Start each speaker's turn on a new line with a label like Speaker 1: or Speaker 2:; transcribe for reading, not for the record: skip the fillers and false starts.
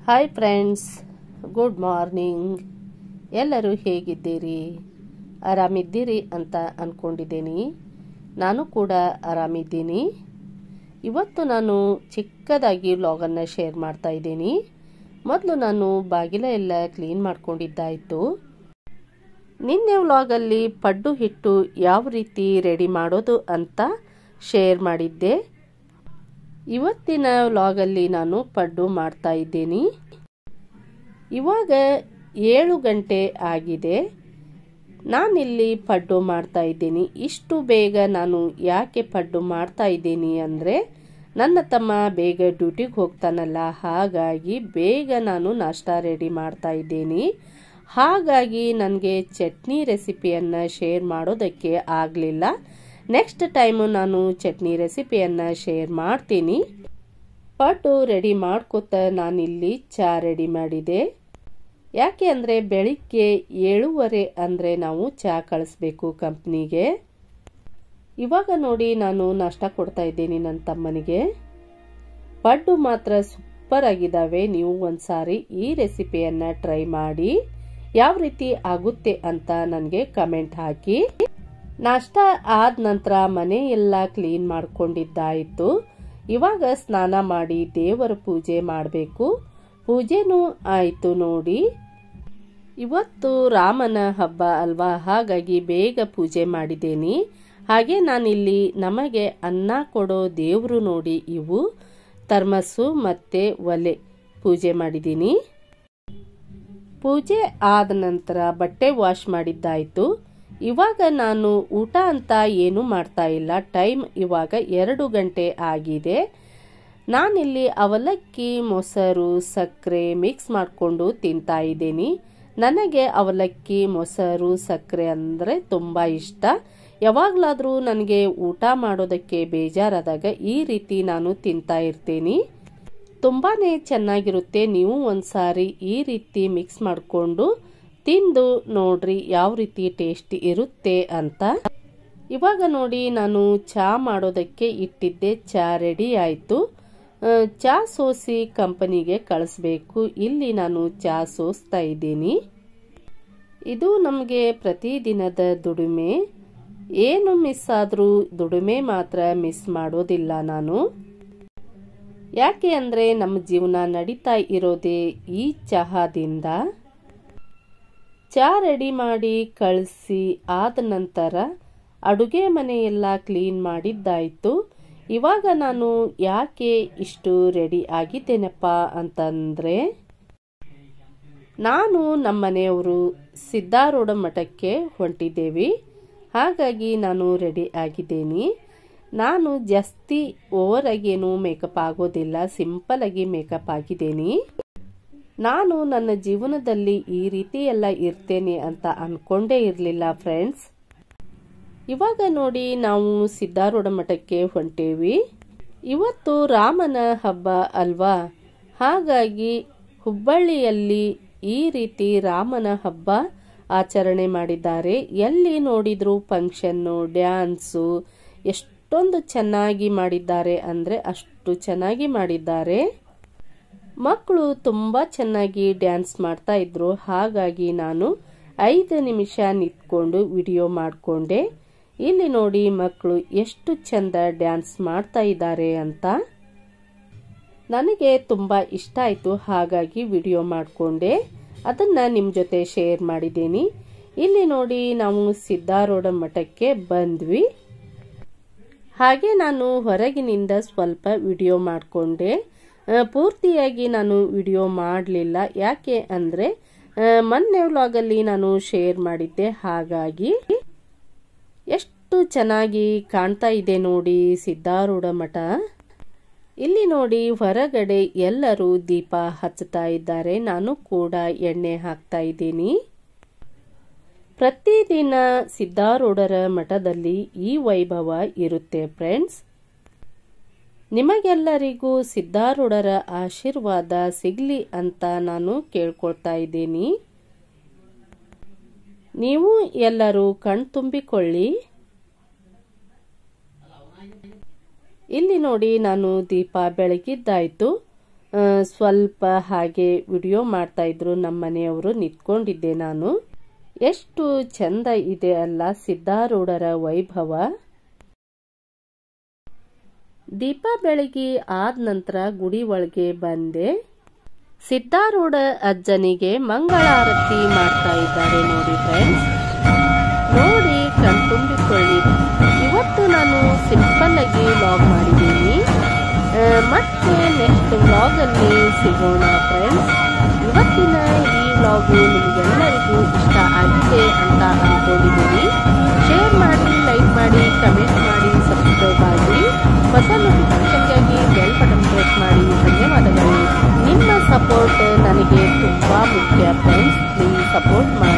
Speaker 1: Hi friends, good morning. ಎಲ್ಲರೂ ಹೇಗಿದ್ದೀರಿ? ಆರಾಮಿದ್ದೀರಿ ಅಂತ ಅಂದ್ಕೊಂಡಿದ್ದೀನಿ. ನಾನು ಕೂಡ ಆರಾಮಿದ್ದೀನಿ. ಇವತ್ತು ನಾನು ಚಿಕ್ಕದಾಗಿ ವ್ಲಾಗನ್ನು ಶೇರ್ ಮಾಡ್ತಾ ಇದ್ದೀನಿ. ಮೊದಲು ನಾನು ಬಾಗಿಲ ಎಲ್ಲ ಕ್ಲೀನ್ ಮಾಡ್ಕೊಂಡಿದ್ದಾಯಿತು. ನಿನ್ನೆ ವ್ಲಾಗಲ್ಲಿ ಪಡ್ಡು ಹಿಟ್ಟು ಯಾವ ರೀತಿ ರೆಡಿ ಮಾಡೋದು ಅಂತ ಶೇರ್ ಮಾಡಿದ್ದೆ. ಇವತ್ತಿನ ವ್ಲಾಗಲ್ಲಿ ನಾನು ಪಡ್ಡು ಮಾಡ್ತಾ ಇದ್ದೀನಿ. ಇವಾಗ 7 ಗಂಟೆ ಆಗಿದೆ. ನಾನಿಲ್ಲಿ ಪಡ್ಡು ಮಾಡ್ತಾ ಇದ್ದೀನಿ. ಇಷ್ಟು ಬೇಗ ನಾನು ಯಾಕೆ ಪಡ್ಡು ಮಾಡ್ತಾ ಇದ್ದೀನಿ ಅಂದರೆ, ನನ್ನ ತಮ್ಮ ಬೇಗ ಡ್ಯೂಟಿಗೆ ಹೋಗ್ತಾನಲ್ಲ, ಹಾಗಾಗಿ ಬೇಗ ನಾನು ನಾಷ್ಟಾ ರೆಡಿ ಮಾಡ್ತಾ ಇದ್ದೀನಿ. ಹಾಗಾಗಿ ನನಗೆ ಚಟ್ನಿ ರೆಸಿಪಿಯನ್ನು ಶೇರ್ ಮಾಡೋದಕ್ಕೆ ಆಗಲಿಲ್ಲ. ನೆಕ್ಸ್ಟ್ ಟೈಮು ನಾನು ಚಟ್ನಿ ರೆಸಿಪಿಯನ್ನು ಶೇರ್ ಮಾಡ್ತೀನಿ. ಪಡ್ಡು ರೆಡಿ ಮಾಡ್ಕೊತ ನಾನಿಲ್ಲಿ ಚಹಾ ರೆಡಿ ಮಾಡಿದೆ. ಯಾಕೆ ಅಂದರೆ ಬೆಳಿಗ್ಗೆ 7:30 ಅಂದರೆ ನಾವು ಚಹಾ ಕಳಿಸ್ಬೇಕು ಕಂಪ್ನಿಗೆ. ಇವಾಗ ನೋಡಿ ನಾನು ನಾಷ್ಟ ಕೊಡ್ತಾ ಇದ್ದೀನಿ ನನ್ನ ತಮ್ಮನಿಗೆ. ಪಡ್ಡು ಮಾತ್ರ ಸೂಪರ್ ಆಗಿದ್ದಾವೆ. ನೀವು ಒಂದ್ಸಾರಿ ಈ ರೆಸಿಪಿಯನ್ನು ಟ್ರೈ ಮಾಡಿ ಯಾವ ರೀತಿ ಆಗುತ್ತೆ ಅಂತ ನನಗೆ ಕಮೆಂಟ್ ಹಾಕಿ. ನಾಷ್ಟ ಆದ ನಂತರ ಮನೆ ಎಲ್ಲ ಕ್ಲೀನ್ ಮಾಡ್ಕೊಂಡಿದ್ದಾಯಿತು. ಇವಾಗ ಸ್ನಾನ ಮಾಡಿ ದೇವರ ಪೂಜೆ ಮಾಡಬೇಕು. ಪೂಜೆನೂ ಆಯಿತು ನೋಡಿ. ಇವತ್ತು ರಾಮನ ಹಬ್ಬ ಅಲ್ವಾ, ಹಾಗಾಗಿ ಬೇಗ ಪೂಜೆ ಮಾಡಿದ್ದೇನೆ. ಹಾಗೆ ನಾನಿಲ್ಲಿ ನಮಗೆ ಅನ್ನ ಕೊಡೋ ದೇವರು ನೋಡಿ, ಇವು ಥರ್ಮಸ್ಸು ಮತ್ತು ಒಲೆ ಪೂಜೆ ಮಾಡಿದ್ದೀನಿ. ಪೂಜೆ ಆದ ನಂತರ ಬಟ್ಟೆ ವಾಶ್ ಮಾಡಿದ್ದಾಯಿತು. ಇವಾಗ ನಾನು ಊಟ ಅಂತ ಏನೂ ಮಾಡ್ತಾ ಇಲ್ಲ. ಟೈಮ್ ಇವಾಗ 2 ಗಂಟೆ ಆಗಿದೆ. ನಾನಿಲ್ಲಿ ಅವಲಕ್ಕಿ, ಮೊಸರು, ಸಕ್ಕರೆ ಮಿಕ್ಸ್ ಮಾಡಿಕೊಂಡು ತಿಂತಾ ಇದ್ದೀನಿ. ನನಗೆ ಅವಲಕ್ಕಿ, ಮೊಸರು, ಸಕ್ಕರೆ ಅಂದರೆ ತುಂಬ ಇಷ್ಟ. ಯಾವಾಗಲಾದರೂ ನನಗೆ ಊಟ ಮಾಡೋದಕ್ಕೆ ಬೇಜಾರಾದಾಗ ಈ ರೀತಿ ನಾನು ತಿಂತಾ ಇರ್ತೀನಿ. ತುಂಬಾ ಚೆನ್ನಾಗಿರುತ್ತೆ. ನೀವು ಒಂದ್ಸಾರಿ ಈ ರೀತಿ ಮಿಕ್ಸ್ ಮಾಡಿಕೊಂಡು ತಿಂದು ನೋಡ್ರಿ ಯಾವ ರೀತಿ ಟೇಸ್ಟ್ ಇರುತ್ತೆ ಅಂತ. ಇವಾಗ ನೋಡಿ ನಾನು ಚಹಾ ಮಾಡೋದಕ್ಕೆ ಇಟ್ಟಿದ್ದೆ. ಚಹಾ ರೆಡಿ ಆಯಿತು. ಚಹಾ ಸೋಸಿ ಕಂಪನಿಗೆ ಕಳಿಸ್ಬೇಕು. ಇಲ್ಲಿ ನಾನು ಚಹಾ ಸೋಸ್ತಾ ಇದ್ದೀನಿ. ಇದು ನಮಗೆ ಪ್ರತಿದಿನದ ದುಡಿಮೆ. ಏನು ಮಿಸ್ ಆದರೂ ದುಡಿಮೆ ಮಾತ್ರ ಮಿಸ್ ಮಾಡೋದಿಲ್ಲ ನಾನು. ಯಾಕೆ ಅಂದರೆ ನಮ್ಮ ಜೀವನ ನಡೀತಾ ಇರೋದೇ ಈ ಚಹಾದಿಂದ. ಚಹಾ ರೆಡಿ ಮಾಡಿ ಕಳಿಸಿ ಆದ ನಂತರ ಅಡುಗೆ ಮನೆಯೆಲ್ಲ ಕ್ಲೀನ್ ಮಾಡಿದ್ದಾಯಿತು. ಇವಾಗ ನಾನು ಯಾಕೆ ಇಷ್ಟು ರೆಡಿ ಆಗಿದ್ದೇನಪ್ಪ ಅಂತಂದರೆ, ನಾನು ನಮ್ಮ ಮನೆಯವರು ಸಿದ್ದಾರೂಢ ಮಠಕ್ಕೆ ಹೊಂಟಿದ್ದೇವೆ. ಹಾಗಾಗಿ ನಾನು ರೆಡಿ ಆಗಿದ್ದೀನಿ. ನಾನು ಜಾಸ್ತಿ ಓವರ್ ಆಗೇನು ಮೇಕಪ್ ಆಗೋದಿಲ್ಲ, ಸಿಂಪಲ್ ಆಗಿ ಮೇಕಪ್ ಆಗಿದ್ದೀನಿ. ನಾನು ನನ್ನ ಜೀವನದಲ್ಲಿ ಈ ರೀತಿ ಎಲ್ಲ ಇರ್ತೇನೆ ಅಂತ ಅನ್ಕೊಂಡೇ ಇರಲಿಲ್ಲ ಫ್ರೆಂಡ್ಸ್. ಇವಾಗ ನೋಡಿ ನಾವು ಸಿದ್ದಾರೂಢ ಮಠಕ್ಕೆ ಹೊಂಟೇವಿ. ಇವತ್ತು ರಾಮನ ಹಬ್ಬ ಅಲ್ವಾ, ಹಾಗಾಗಿ ಹುಬ್ಬಳ್ಳಿಯಲ್ಲಿ ಈ ರೀತಿ ರಾಮನ ಹಬ್ಬ ಆಚರಣೆ ಮಾಡಿದ್ದಾರೆ. ಎಲ್ಲಿ ನೋಡಿದ್ರು ಫಂಕ್ಷನ್ನು, ಡ್ಯಾನ್ಸು ಎಷ್ಟೊಂದು ಚೆನ್ನಾಗಿ ಮಾಡಿದ್ದಾರೆ ಅಂದರೆ ಅಷ್ಟು ಚೆನ್ನಾಗಿ ಮಾಡಿದ್ದಾರೆ. ಮಕ್ಕಳು ತುಂಬ ಚೆನ್ನಾಗಿ ಡ್ಯಾನ್ಸ್ ಮಾಡ್ತಾ ಇದ್ರು. ಹಾಗಾಗಿ ನಾನು 5 ನಿಮಿಷ ನಿಂತ್ಕೊಂಡು ವಿಡಿಯೋ ಮಾಡಿಕೊಂಡೆ. ಇಲ್ಲಿ ನೋಡಿ ಮಕ್ಕಳು ಎಷ್ಟು ಚಂದ ಡ್ಯಾನ್ಸ್ ಮಾಡ್ತಾ ಇದ್ದಾರೆ ಅಂತ. ನನಗೆ ತುಂಬ ಇಷ್ಟ ಆಯಿತು, ಹಾಗಾಗಿ ವಿಡಿಯೋ ಮಾಡಿಕೊಂಡೆ. ಅದನ್ನು ನಿಮ್ಮ ಜೊತೆ ಶೇರ್ ಮಾಡಿದ್ದೀನಿ. ಇಲ್ಲಿ ನೋಡಿ ನಾವು ಸಿದ್ದಾರೂಢ ಮಠಕ್ಕೆ ಬಂದ್ವಿ. ಹಾಗೆ ನಾನು ಹೊರಗಿನಿಂದ ಸ್ವಲ್ಪ ವಿಡಿಯೋ ಮಾಡಿಕೊಂಡೆ. ಪೂರ್ತಿಯಾಗಿ ನಾನು ವಿಡಿಯೋ ಮಾಡಲಿಲ್ಲ. ಯಾಕೆ ಅಂದರೆ ಮೊನ್ನೆ ವ್ಲಾಗಲ್ಲಿ ನಾನು ಶೇರ್ ಮಾಡಿದ್ದೆ. ಹಾಗಾಗಿ ಎಷ್ಟು ಚೆನ್ನಾಗಿ ಕಾಣ್ತಾ ಇದೆ ನೋಡಿ ಸಿದ್ದಾರೂಢ ಮಠ. ಇಲ್ಲಿ ನೋಡಿ ಹೊರಗಡೆ ಎಲ್ಲರೂ ದೀಪ ಹಚ್ಚುತ್ತಾ ಇದ್ದಾರೆ. ನಾನು ಕೂಡ ಎಣ್ಣೆ ಹಾಕ್ತಾ ಇದ್ದೀನಿ. ಪ್ರತಿದಿನ ಸಿದ್ದಾರೂಢರ ಮಠದಲ್ಲಿ ಈ ವೈಭವ ಇರುತ್ತೆ ಫ್ರೆಂಡ್ಸ್. ನಿಮಗೆಲ್ಲರಿಗೂ ಸಿದ್ದಾರೂಢರ ಆಶೀರ್ವಾದ ಸಿಗಲಿ ಅಂತ ನಾನು ಕೇಳ್ಕೊಳ್ತಾ ಇದ್ದೀನಿ. ನೀವು ಎಲ್ಲರೂ ಕಣ್ತುಂಬಿಕೊಳ್ಳಿ. ಇಲ್ಲಿ ನೋಡಿ ನಾನು ದೀಪ ಬೆಳಗಿದ್ದಾಯಿತು. ಸ್ವಲ್ಪ ಹಾಗೆ ವಿಡಿಯೋ ಮಾಡ್ತಾ ಇದ್ರು ನಮ್ಮ ಮನೆಯವರು. ನಿಂತ್ಕೊಂಡಿದ್ದೆ ನಾನು. ಎಷ್ಟು ಚಂದ ಇದೆ ಅಲ್ಲ ಸಿದ್ಧಾರೂಢರ ವೈಭವ. ದೀಪ ಬೆಳಗಿ ಆದ ನಂತರ ಗುಡಿ ಒಳಗೆ ಬಂದೆ. ಸಿದ್ಧಾರೂಢ ಅಜ್ಜನಿಗೆ ಮಂಗಳಾರತಿ ಮಾಡ್ತಾ ಇದ್ದಾರೆ ನೋಡಿ ಫ್ರೆಂಡ್ಸ್. ನೋಡಿ ಕಣ್ತುಂಬಿಕೊಳ್ಳಿ. ಇವತ್ತು ನಾನು ಸಿಂಪಲ್ ಆಗಿ ವ್ಲಾಗ್ ಮಾಡಿದ್ದೀನಿ. ಮತ್ತೆ ನೆಕ್ಸ್ಟ್ ವ್ಲಾಗ್ ಅಲ್ಲಿ ಸಿಗೋಣ ಫ್ರೆಂಡ್ಸ್. ಇವತ್ತಿನ ಈ ವ್ಲಾಗು ನಿಮಗೆಲ್ಲರಿಗೂ ಇಷ್ಟ ಆಗಿದೆ ಅಂತ ಅನ್ಕೊಂಡಿದ್ದೀನಿ. ಶೇರ್ ಮಾಡಿ, ಲೈಕ್ ಮಾಡಿ, ಕಮೆಂಟ್ ಮಾಡಿ, ಸಬ್ಸ್ಕ್ರೈಬ್ ಆಗಿ, ಹೊಸ ನೋಟಿಫಿಕೇಶನ್ಗಾಗಿ ಬೆಲ್ ಬಟನ್ ಪ್ರೆಸ್ ಮಾಡಿ. ಧನ್ಯವಾದಗಳು. ನಿಮ್ಮ ಸಪೋರ್ಟ್ ನನಗೆ ತುಂಬಾ ಮುಖ್ಯ ಫ್ರೆಂಡ್ಸ್. ಪ್ಲೀಸ್ ಸಪೋರ್ಟ್ ಮಾಡಿ.